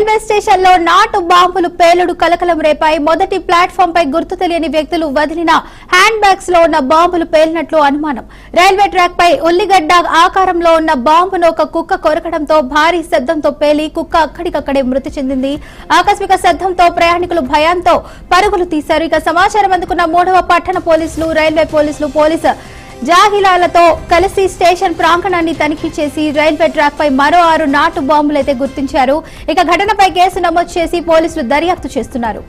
Railway station లో నాటు బాంబులు పేలుడు కలకలం రేపాయి. మొదటి ప్లాట్ఫామ్ పై గుర్తు తెలియని వ్యక్తులు వదిలిన హ్యాండ్ బ్యాగ్స్ లో ఉన్న బాంబులు పేలినట్లు అనుమానం. రైల్వే ట్రాక్ పై ఉల్లిగడ్డ ఆకారంలో ఉన్న బాంబును ఒక కుక్క కొరకడంతో భారీ శబ్దంతో పేలి కుక్క అక్కడికక్కడే మృతి చెందింది. ఆకస్మిక శబ్దంతో ప్రయాణికులు భయంతో పరుగులు తీశారు. ఇక సమాచారం అందుకున్న 3వ పట్టణ పోలీసులు, రైల్వే పోలీసు జాగిలాలతో కలిసి స్టేషన్ ప్రాంగణాన్ని తనిఖీ చేసి రైల్వే ట్రాక్ పై మరో 6 నాటు బాంబులైతే గుర్తించారు. ఇక ఘటనపై కేసు నమోదు చేసి పోలీసులు దర్యాప్తు చేస్తున్నారు.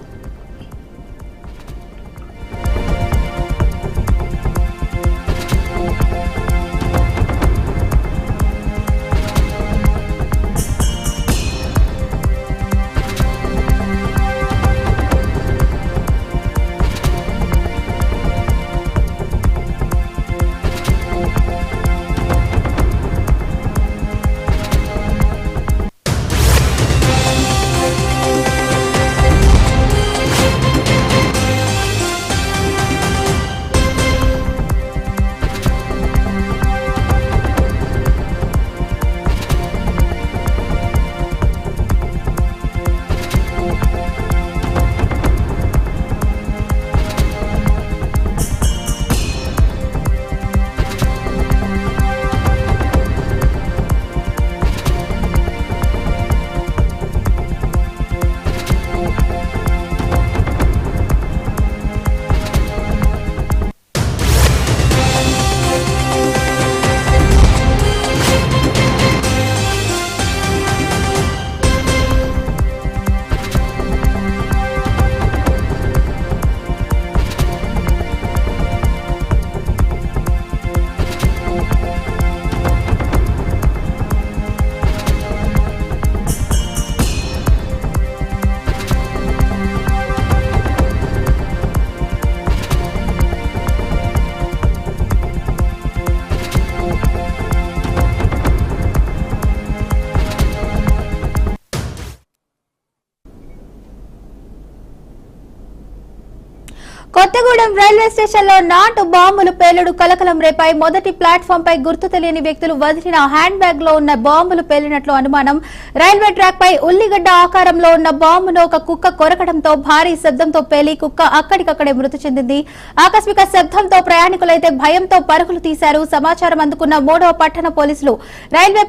కొత్తగూడెం రైల్వే స్టేషన్ లో నాటు బాంబులు పేలుడు కలకలం రేపాయి. మొదటి ప్లాట్ఫామ్ పై గుర్తు తెలియని వ్యక్తులు వదిలిన హ్యాండ్ బ్యాగ్ లో ఉన్న బాంబులు పేలినట్లు అనుమానం. రైల్వే ట్రాక్ పై ఉల్లిగడ్డ ఆకారంలో ఉన్న బాంబును ఒక కుక్క కొరకడంతో భారీ శబ్దంతో పేలి కుక్క అక్కడికక్కడే మృతి చెందింది. ఆకస్మిక శబ్దంతో ప్రయాణికులైతే భయంతో పరుగులు తీశారు. సమాచారం అందుకున్న 3వ పట్టణ పోలీసులు, రైల్వే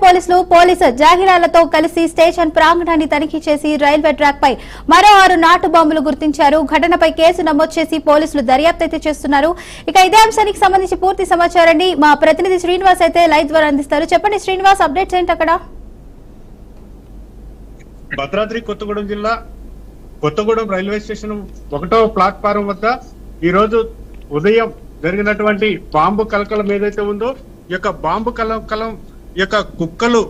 పోలీసు జాగిరాలతో కలిసి స్టేషన్ ప్రాంగణాన్ని తనిఖీ చేసి రైల్వే ట్రాక్ పై మరో 6 నాటు బాంబులు గుర్తించారు. ఘటనపై కేసు నమోదు చేసి పోలీసులు దర్యాప్తు అయితే చేస్తున్నారు. ఇక ఇదే అంశానికి సంబంధించి పూర్తి సమాచారాన్ని మా ప్రతినిధి శ్రీనివాస్ అయితే లైవ్ ద్వారా అందిస్తారు. చెప్పండి శ్రీనివాస్, అప్డేట్స్ ఏంటి అక్కడ? భద్రాద్రి కొత్తగూడెం జిల్లా కొత్తగూడెం రైల్వే స్టేషన్ 1వ ప్లాట్ఫారం వద్ద ఈ రోజు ఉదయం జరిగినటువంటి బాంబు కలకలం ఏదైతే ఉందో, ఈ యొక్క బాంబు కలకలం యొక్క కుక్కలు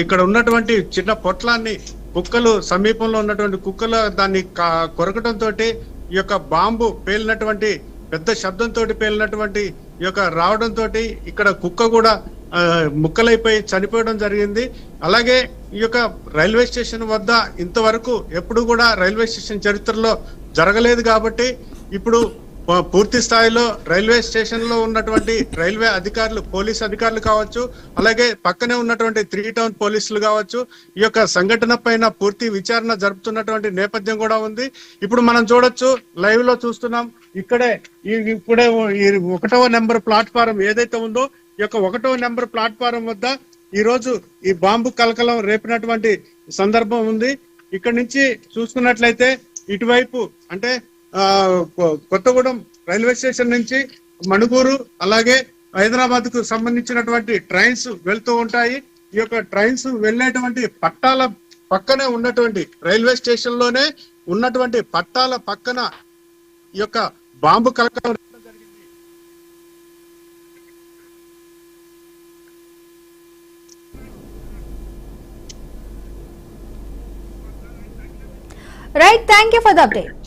ఇక్కడ ఉన్నటువంటి చిన్న పొట్లాన్ని కుక్కలు సమీపంలో ఉన్నటువంటి కుక్కలు దాన్ని కొరకటంతో ఈ యొక్క బాంబు పేలినటువంటి పెద్ద శబ్దంతో పేలినటువంటి ఈ యొక్క రావడంతో ఇక్కడ కుక్క కూడా ముక్కలైపోయి చనిపోవడం జరిగింది. అలాగే ఈ యొక్క రైల్వే స్టేషన్ వద్ద ఇంతవరకు ఎప్పుడు కూడా రైల్వే స్టేషన్ చరిత్రలో జరగలేదు కాబట్టి ఇప్పుడు పూర్తి స్థాయిలో రైల్వే స్టేషన్ లో ఉన్నటువంటి రైల్వే అధికారులు, పోలీస్ అధికారులు కావచ్చు, అలాగే పక్కనే ఉన్నటువంటి 3 టౌన్ పోలీసులు కావచ్చు, ఈ యొక్క సంఘటన పైన పూర్తి విచారణ జరుపుతున్నటువంటి నేపథ్యం కూడా ఉంది. ఇప్పుడు మనం చూడొచ్చు, లైవ్ లో చూస్తున్నాం. ఇప్పుడే ఈ 1వ నెంబర్ ప్లాట్ఫారం ఏదైతే ఉందో, ఈ యొక్క 1వ నెంబర్ ప్లాట్ఫారం వద్ద ఈ రోజు ఈ బాంబు కలకలం రేపినటువంటి సందర్భం ఉంది. ఇక్కడ నుంచి చూసుకున్నట్లయితే ఇటువైపు అంటే కొత్తగూడెం రైల్వే స్టేషన్ నుంచి మణుగూరు అలాగే హైదరాబాద్ కు సంబంధించినటువంటి ట్రైన్స్ వెళ్తూ ఉంటాయి. ఈ యొక్క ట్రైన్స్ వెళ్ళేటువంటి పట్టాల పక్కనే ఉన్నటువంటి రైల్వే స్టేషన్ లోనే ఉన్నటువంటి పట్టాల పక్కన ఈ యొక్క బాంబు కలకలం జరిగింది. Right, thank you for the update.